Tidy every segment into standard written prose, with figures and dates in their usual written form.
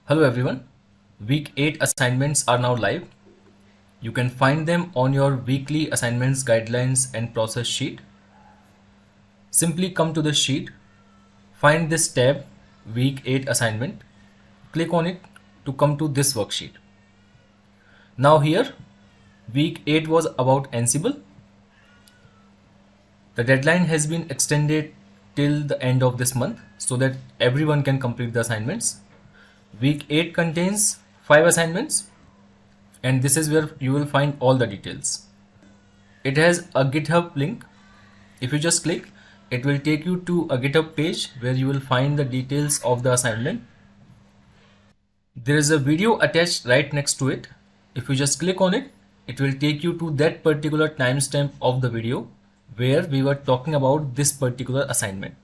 Hello everyone. Week 8 assignments are now live. You can find them on your weekly assignments guidelines and process sheet. Simply come to the sheet, find this tab week 8 assignment, click on it to come to this worksheet. Now here week 8 was about Ansible. The deadline has been extended till the end of this month so that everyone can complete the assignments. Week 8 contains 5 assignments and this is where you will find all the details. It has a GitHub link. If you just click, it will take you to a GitHub page where you will find the details of the assignment. There is a video attached right next to it. If you just click on it, it will take you to that particular timestamp of the video where we were talking about this particular assignment.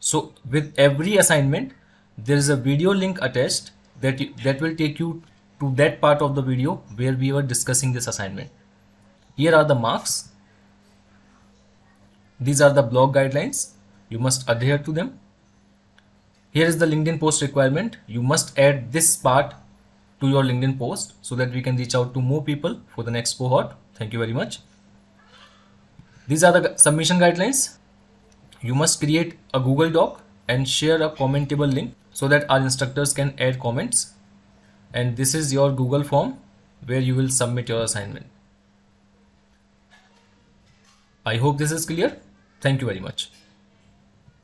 So with every assignment, there is a video link attached that will take you to that part of the video where we were discussing this assignment. Here are the marks. These are the blog guidelines. You must adhere to them. Here is the LinkedIn post requirement. You must add this part to your LinkedIn post so that we can reach out to more people for the next cohort. Thank you very much. These are the submission guidelines. You must create a Google Doc and share a commentable link so that our instructors can add comments. And this is your Google form where you will submit your assignment. I hope this is clear. Thank you very much.